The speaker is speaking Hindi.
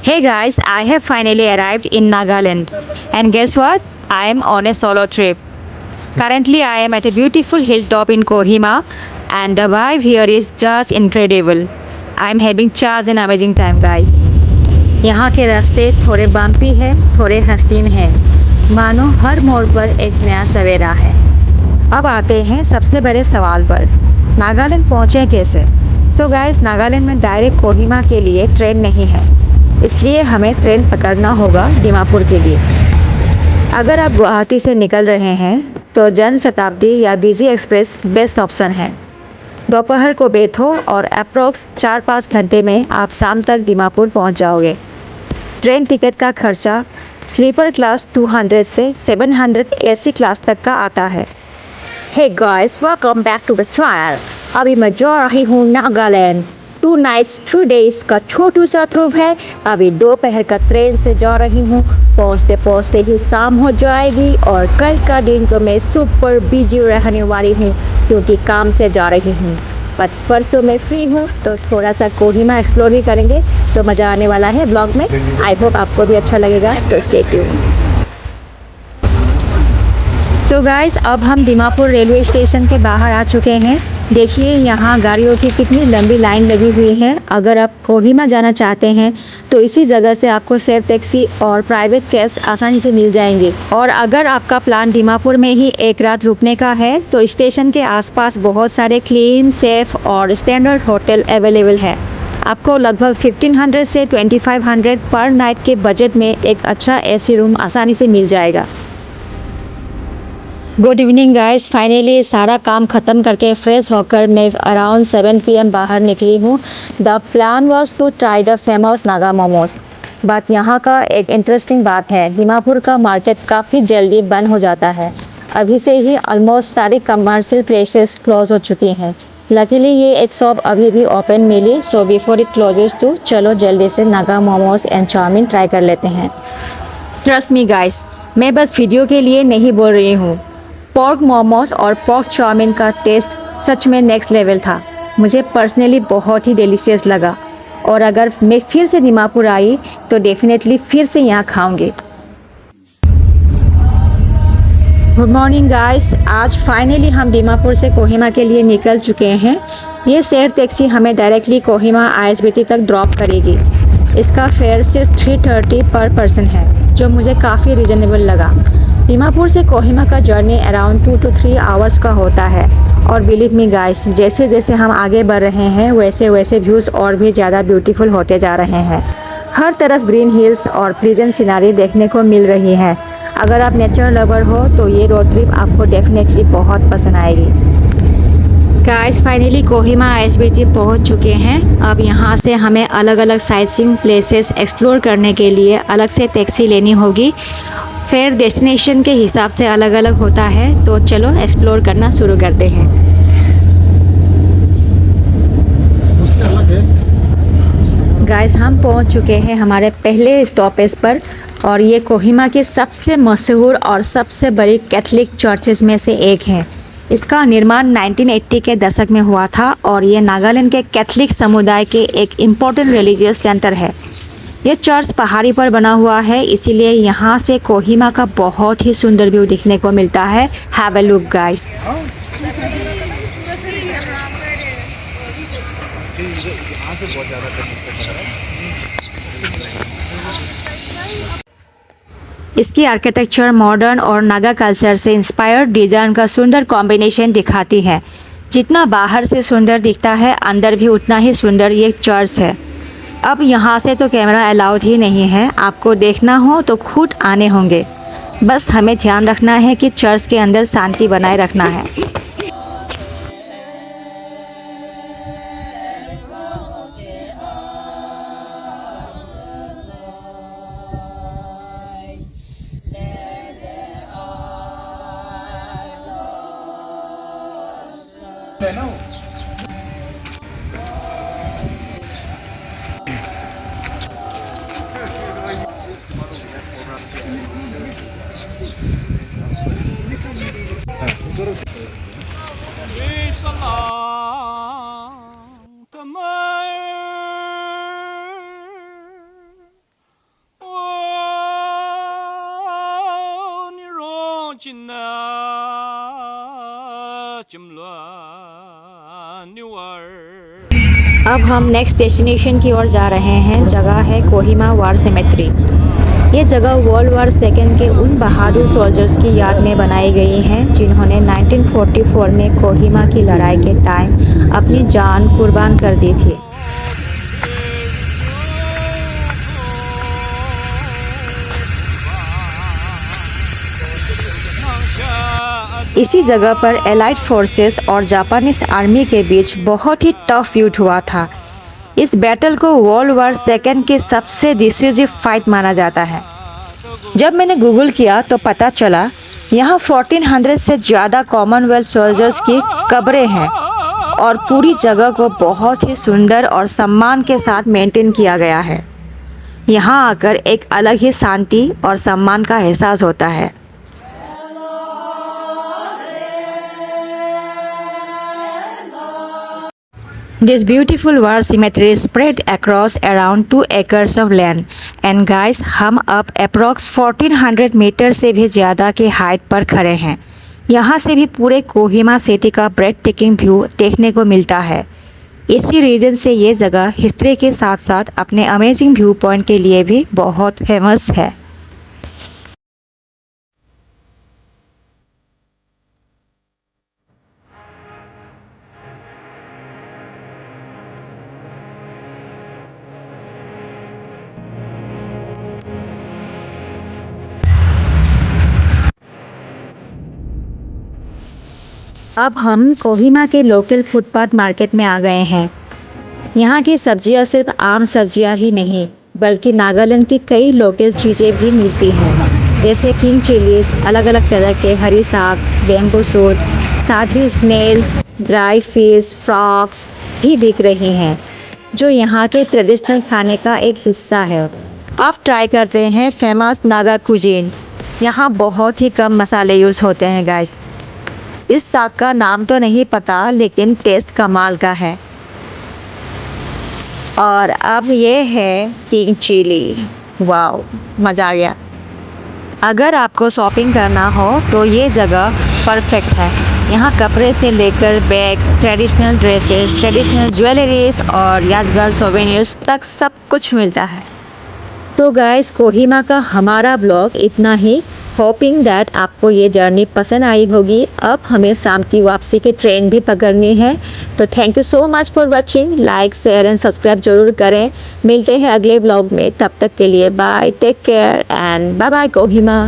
Hey guys, I have finally arrived in Nagaland. And guess what? I am on a solo trip. Currently, I am at a beautiful hilltop in Kohima, and the vibe here is just incredible. I am having such an amazing time, guys. यहाँ के रास्ते थोड़े बम्पी हैं, थोड़े हसीन हैं, मानो हर मोड़ पर एक नया सवेरा है। अब आते हैं सबसे बड़े सवाल पर, नागालैंड पहुँचे कैसे? तो गाइस, नागालैंड में डायरेक्ट कोहिमा के लिए ट्रेन नहीं है, इसलिए हमें ट्रेन पकड़ना होगा दीमापुर के लिए। अगर आप गुवाहाटी से निकल रहे हैं तो जन शताब्दी या बिजी एक्सप्रेस बेस्ट ऑप्शन है। दोपहर को बैठो और अप्रोक्स 4-5 घंटे में आप शाम तक दीमापुर पहुंच जाओगे। ट्रेन टिकट का खर्चा स्लीपर क्लास 200 से 700 एसी क्लास तक का आता है। Hey guys, welcome back to the channel. अभी मैं जा रही हूँ नागालैंड। 2 nights 3 days का छोटू सा ट्रिप है। अभी दोपहर का ट्रेन से जा रही हूँ। पहुँचते पहुँचते ही शाम हो जाएगी और कल का दिन तो मैं सुपर बिजी रहने वाली हूँ क्योंकि काम से जा रही हूँ। बट परसों मैं फ्री हूँ तो थोड़ा सा कोहिमा एक्सप्लोर भी करेंगे, तो मज़ा आने वाला है ब्लॉग में। आई होप आपको भी अच्छा लगेगा, तो स्टे ट्यून्ड। तो गाइस, अब हम दीमापुर रेलवे स्टेशन के बाहर आ चुके हैं। देखिए यहाँ गाड़ियों की कितनी लंबी लाइन लगी हुई है। अगर आप कोहिमा जाना चाहते हैं तो इसी जगह से आपको सेल्फ टैक्सी और प्राइवेट कैब्स आसानी से मिल जाएंगे। और अगर आपका प्लान दीमापुर में ही एक रात रुकने का है तो स्टेशन के आसपास बहुत सारे क्लीन, सेफ और स्टैंडर्ड होटल अवेलेबल है। आपको लगभग 1500 से 2500 पर नाइट के बजट में एक अच्छा एसी रूम आसानी से मिल जाएगा। गुड इवनिंग गाइस, फाइनली सारा काम ख़त्म करके फ्रेश होकर मैं अराउंड 7 PM बाहर निकली हूँ। The plan was to try the famous Naga momos. But यहाँ का एक इंटरेस्टिंग बात है, दीमापुर का मार्केट काफ़ी जल्दी बंद हो जाता है। अभी से ही ऑलमोस्ट सारी कमर्शियल प्लेसेस क्लोज हो चुकी हैं। लकीली ये एक शॉप अभी भी ओपन मिली, so before it closes to चलो जल्दी से Naga momos and chowmein try कर लेते हैं। ट्रस्ट मी गाइस, मैं बस वीडियो के लिए नहीं बोल रही हूँ। पोर्क मोमोज और पोर्क चाउमीन का टेस्ट सच में नेक्स्ट लेवल था। मुझे पर्सनली बहुत ही डिलीशियस लगा और अगर मैं फिर से दीमापुर आई तो डेफिनेटली फिर से यहाँ खाऊंगी। गुड मॉर्निंग गाइस, आज फाइनली हम दीमापुर से कोहिमा के लिए निकल चुके हैं। ये शेयर टैक्सी हमें डायरेक्टली कोहिमा ISBT तक ड्रॉप करेगी। इसका फेयर सिर्फ 330 पर पर्सन है, जो मुझे काफ़ी रिजनेबल लगा। दीमापुर से कोहिमा का जर्नी अराउंड 2 to 3 आवर्स का होता है और बिलीव मी गाइस, जैसे जैसे हम आगे बढ़ रहे हैं वैसे वैसे व्यूज़ और भी ज़्यादा ब्यूटीफुल होते जा रहे हैं। हर तरफ ग्रीन हिल्स और प्लीजेंट सीनरी देखने को मिल रही है। अगर आप नेचर लवर हो तो ये रोड ट्रिप आपको डेफिनेटली बहुत पसंद आएगी। गाइस, फाइनली कोहिमा ISBT पहुंच चुके हैं। अब यहाँ से हमें अलग अलग साइटसीइंग प्लेसेस एक्सप्लोर करने के लिए अलग से टैक्सी लेनी होगी। फेयर डेस्टिनेशन के हिसाब से अलग अलग होता है, तो चलो एक्सप्लोर करना शुरू करते हैं। गाइस, हम पहुंच चुके हैं हमारे पहले स्टॉपेज पर और ये कोहिमा के सबसे मशहूर और सबसे बड़ी कैथोलिक चर्चेज में से एक है। इसका निर्माण 1980 के दशक में हुआ था और ये नागालैंड के कैथोलिक समुदाय के एक इम्पोर्टेंट रिलीजियस सेंटर है। ये चर्च पहाड़ी पर बना हुआ है, इसीलिए यहाँ से कोहिमा का बहुत ही सुंदर व्यू दिखने को मिलता है। Have a look guys. इसकी आर्किटेक्चर मॉडर्न और नागा कल्चर से इंस्पायर्ड डिज़ाइन का सुंदर कॉम्बिनेशन दिखाती है। जितना बाहर से सुंदर दिखता है, अंदर भी उतना ही सुंदर ये चर्च है। अब यहाँ से तो कैमरा अलाउड ही नहीं है, आपको देखना हो तो खुद आने होंगे। बस हमें ध्यान रखना है कि चर्च के अंदर शांति बनाए रखना है। चिन्ना चिमला न्यूअर। अब हम नेक्स्ट डेस्टिनेशन की ओर जा रहे हैं। जगह है कोहिमा वार सेमेट्री। ये जगह वर्ल्ड वार सेकेंड के उन बहादुर सोल्जर्स की याद में बनाई गई है जिन्होंने 1944 में कोहिमा की लड़ाई के टाइम अपनी जान कुर्बान कर दी थी। इसी जगह पर एलाइड फोर्सेस और जापानीज आर्मी के बीच बहुत ही टफ युद्ध हुआ था। इस बैटल को वर्ल्ड वार सेकेंड के सबसे डिसिसिव फाइट माना जाता है। जब मैंने गूगल किया तो पता चला यहाँ 1400 से ज़्यादा कॉमनवेल्थ सोल्जर्स की कब्रें हैं और पूरी जगह को बहुत ही सुंदर और सम्मान के साथ मेंटेन किया गया है। यहाँ आकर एक अलग ही शांति और सम्मान का एहसास होता है। This beautiful war cemetery is spread across around 2 acres of land. And guys, हम अब अप्रॉक्स 1400 मीटर से भी ज़्यादा के हाइट पर खड़े हैं। यहाँ से भी पूरे कोहिमा सिटी का ब्रेथ टेकिंग व्यू देखने को मिलता है। इसी रीज़न से ये जगह हिस्ट्री के साथ साथ अपने अमेजिंग व्यू पॉइंट के लिए भी बहुत फेमस है। अब हम कोहिमा के लोकल फुटपाथ मार्केट में आ गए हैं। यहाँ की सब्जियाँ सिर्फ आम सब्जियाँ ही नहीं बल्कि नागालैंड की कई लोकल चीज़ें भी मिलती हैं, जैसे किंग चिलीज, अलग अलग तरह के हरी साग, बेम्बू सूट, साथ ही स्नेल्स, ड्राई फिश, फ्रॉक्स भी बिक रही हैं, जो यहाँ के ट्रेडिशनल खाने का एक हिस्सा है। आप ट्राई करते हैं फेमस नागा कुजीन। यहाँ बहुत ही कम मसाले यूज़ होते हैं गाइस। इस साग का नाम तो नहीं पता लेकिन टेस्ट कमाल का है। और अब ये है किंग चिली। वाओ, मज़ा आ गया। अगर आपको शॉपिंग करना हो तो ये जगह परफेक्ट है। यहाँ कपड़े से लेकर bags, traditional dresses, traditional jewelleries और यादगार सोवेनिर्स तक सब कुछ मिलता है। तो गाइस, कोहिमा का हमारा ब्लॉग इतना ही। होपिंग दैट आपको ये जर्नी पसंद आई होगी। अब हमें शाम की वापसी की ट्रेन भी पकड़नी है। तो thank you so much for watching. Like, share and subscribe जरूर करें। मिलते हैं अगले ब्लॉग में। तब तक के लिए bye, take care and bye bye Kohima.